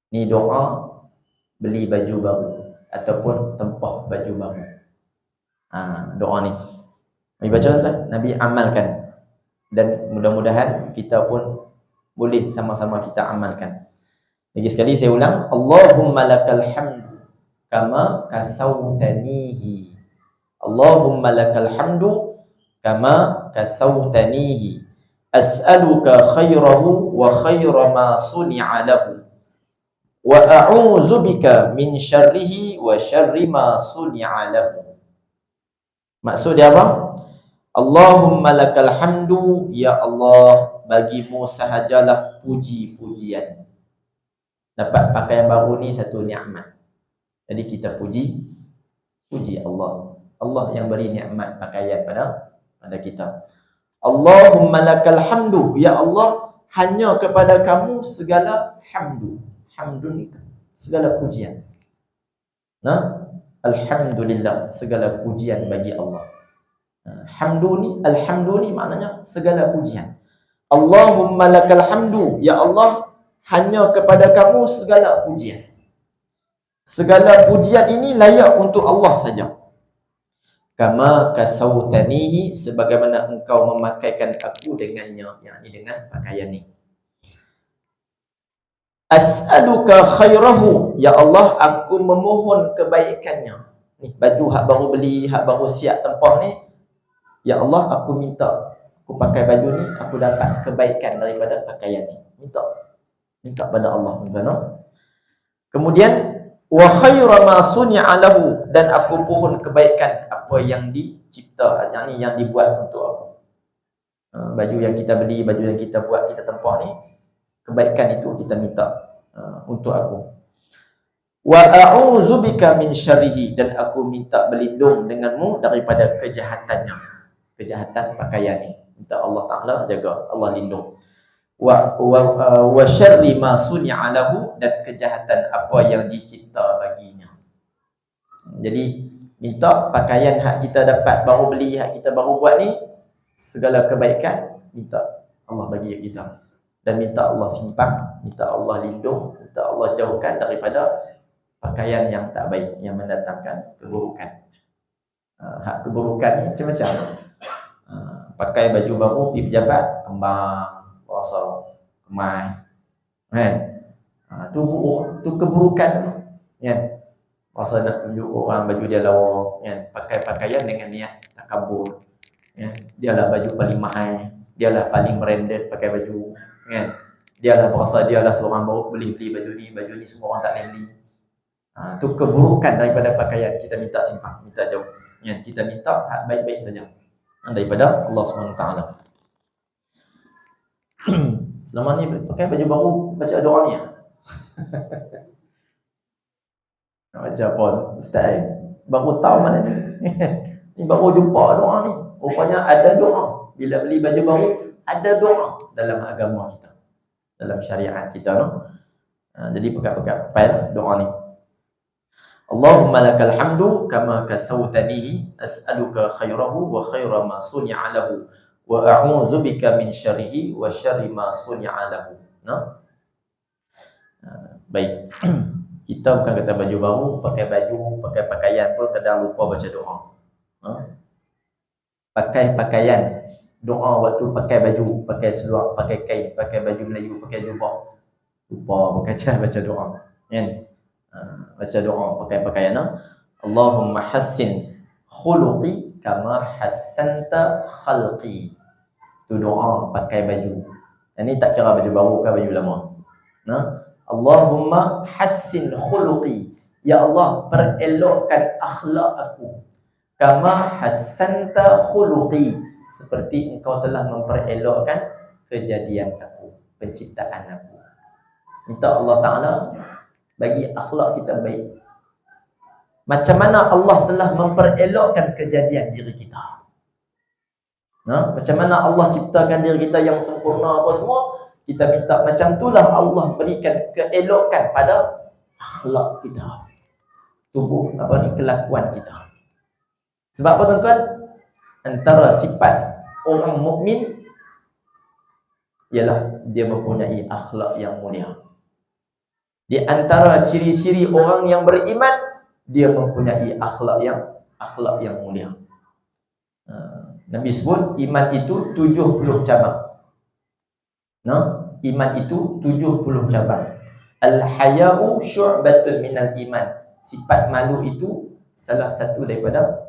Ni doa beli baju baru ataupun tempah baju baru. Doa ni Nabi baca tuan, Nabi amalkan, dan mudah-mudahan kita pun boleh sama-sama kita amalkan. Lagi sekali saya ulang, Allahumma lakal hamdu kama kasawtanihi. Allahumma lakal hamdu kama kasawtanihi. As'aluka khairahu wa khaira ma suni'a lahu. Wa a'udzu bika min syarrihi wa syarri ma suni'a lahu. Maksud dia apa? Allahumma lakal hamdu, ya Allah, bagimu sahajalah puji-pujian. Dapat pakaian baru ni satu nikmat. Jadi kita puji Allah. Allah yang beri nikmat pakaian pada kita. Allahumma lakal hamdu, ya Allah, hanya kepada kamu segala hamdu. Hamdu ni segala pujian. Alhamdulillah, segala pujian bagi Allah. Alhamdu ni maknanya segala pujian. Allahumma lakal hamdu, ya Allah, hanya kepada kamu segala pujian. Segala pujian ini layak untuk Allah saja. kama kasautanihi, sebagaimana engkau memakaikan aku dengannya, yakni dengan pakaian ni. As'aluka khairahu, ya Allah aku memohon kebaikannya. Ni baju hak baru beli, hak baru siap tempah ni, ya Allah aku minta aku pakai baju ni, aku dapat kebaikan daripada pakaian ni. Minta pada Allah, Kemudian wa khaira ma suni'a lahu, dan aku mohon kebaikan apa yang dicipta, yang dibuat untuk aku. Baju yang kita beli, baju yang kita buat, kita tempah ni, kebaikan itu kita minta untuk aku. Wa a'udzubika min syarrihi, dan aku minta berlindung denganmu daripada kejahatannya, kejahatan pakaian ni. Minta Allah Ta'ala jaga, Allah lindung. Wa syarri ma suni'a lahu, dan kejahatan apa yang dicipta baginya. Jadi minta pakaian hak kita dapat baru beli, hak kita baru buat ni, segala kebaikan minta Allah bagi kita. Dan minta Allah simpan, minta Allah lindung, minta Allah jauhkan daripada pakaian yang tak baik, yang mendatangkan keburukan. Hak keburukan ni macam-macam. Pakai baju baru pergi pejabat, kembang, puasa, kemai, kan? Tu keburukan tu, kan? Puasa nak tunjuk orang baju dia lawa, kan? Pakai pakaian dengan niat takabur, kan? Dialah baju paling mahal, dialah paling branded pakai baju, kan? Dialah berasa dialah seorang baru beli baju ni semua orang tak boleh beli. Tu keburukan daripada pakaian, kita minta simpan, minta jauh, kan? Kita minta hak baik-baik saja daripada Allah SWT. Selama ni pakai baju baru, baca doa ni. Nak baca apa? Ustaz, baru tahu mana ni. Ni baru jumpa doa ni. Rupanya ada doa. Bila beli baju baru, ada doa dalam agama kita, dalam syariat kita, no? Jadi pekat-pekat file doa ni. Allahumma lakal hamdu kama kasautanihi, as'aluka khairahu wa khaira ma suni'a lahu, wa a'udzubika min syarrihi wa syarri ma suni'a lahu. Baik. Kita bukan kata baju baru, pakai pakaian pun kadang lupa baca doa. Pakai pakaian, doa waktu pakai baju, pakai seluar, pakai kain, pakai baju Melayu, pakai jubah, lupa baca doa, kan? Baca doa pakai pakaian. Allahumma hassin khuluqi kama hassanta khalqi. Tu doa pakai baju. Ini tak kira baju baru ke baju lama. Allahumma hassin khuluqi, ya Allah perelokkan akhlak aku, kama hassanta khuluqi, seperti engkau telah memperelokkan kejadian aku, penciptaan aku. Minta Allah Ta'ala bagi akhlak kita baik. Macam mana Allah telah memperelokkan kejadian diri kita. Macam mana Allah ciptakan diri kita yang sempurna apa semua, kita minta macam itulah Allah berikan keelokan pada akhlak kita, tubuh kelakuan kita. Sebab apa tuan-tuan? Antara sifat orang mukmin ialah dia mempunyai akhlak yang mulia. Di antara ciri-ciri orang yang beriman, dia mempunyai akhlak yang mulia. Nabi sebut iman itu 70 cabang. Iman itu 70 cabang. Al-haya'u syu'batun minal iman. Sifat malu itu salah satu daripada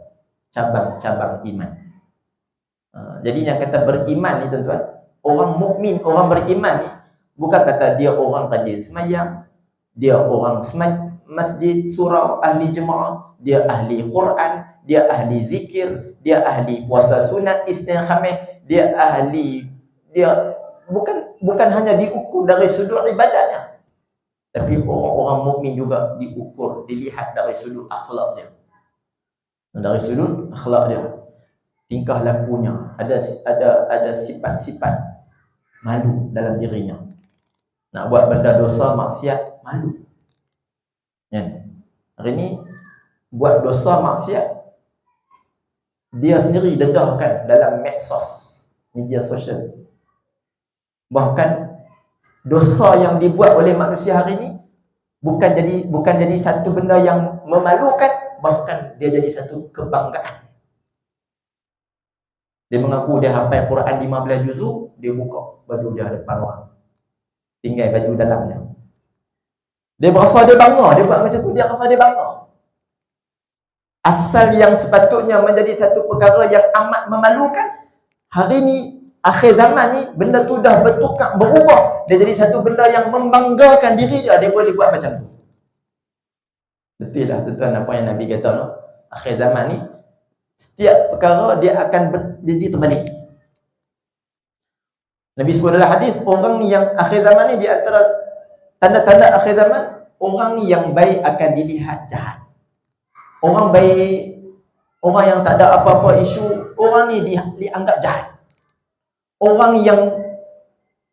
cabang-cabang iman. Jadi yang kata beriman ni tuan-tuan, orang mukmin, orang beriman ni bukan kata dia orang rajin sembahyang, dia orang masjid, surau, ahli jemaah, dia ahli Quran, dia ahli zikir, dia ahli puasa sunat Isnin Khamis, dia bukan hanya diukur dari sudut ibadahnya, tapi orang mukmin juga diukur, dilihat dari sudut akhlak dia. Dari sudut akhlak dia, tingkah lakunya, ada sifat-sifat malu dalam dirinya. Nak buat benda dosa maksiat, malu. Hari ni buat dosa maksiat, dia sendiri dedahkan dalam medsos, media sosial. Bahkan dosa yang dibuat oleh manusia hari ni bukan jadi satu benda yang memalukan, bahkan dia jadi satu kebanggaan. Dia mengaku dia hafal Quran 15 juzuk, dia buka baju dia depan orang. Tinggal baju dalamnya. Dia berasa dia bangga, dia buat macam tu, dia rasa dia bangga. Asal yang sepatutnya menjadi satu perkara yang amat memalukan, hari ni, akhir zaman ni, benda tu dah bertukar, berubah. Dia jadi satu benda yang membanggakan diri dia, dia boleh buat macam tu. Betul lah tuan-tuan apa yang Nabi kata no? Akhir zaman ni, setiap perkara dia akan jadi terbalik. Nabi sebut dalam hadis, orang yang akhir zaman ni, di antara tanda-tanda akhir zaman, orang yang baik akan dilihat jahat. Orang baik, orang yang tak ada apa-apa isu, orang ni dianggap jahat. Orang yang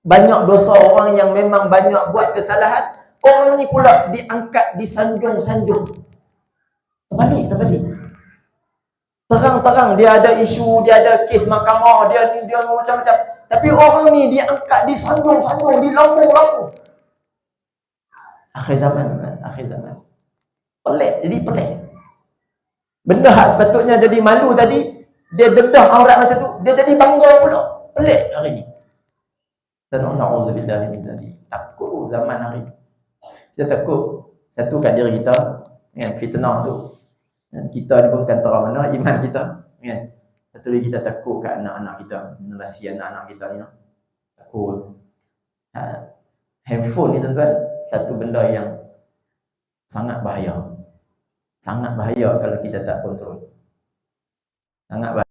banyak dosa, orang yang memang banyak buat kesalahan, orang ni pula diangkat, disanjung-sanjung. Terbalik. Terang-terang dia ada isu, dia ada kes mahkamah, dia macam-macam. Tapi orang ni diangkat, disanjung-sanjung, dilambung-lambung. Akhir zaman. Jadi pelik. Benda hak sepatutnya jadi malu tadi, dia dedah aurat macam tu, dia jadi bangga pula. Pelik hari ni. Dan na'udzubillah min zalik. Takut zaman hari ni. Kita takut satu kat diri kita, kan, fitnah tu. Dan kita ni pun kata mana iman kita, kan. Satu lagi kita takut kat anak-anak kita, generasi anak-anak kita ni. Takut. Handphone ni tuan-tuan, satu benda yang sangat bahaya. Sangat bahaya kalau kita tak kontrol. Sangat bahaya.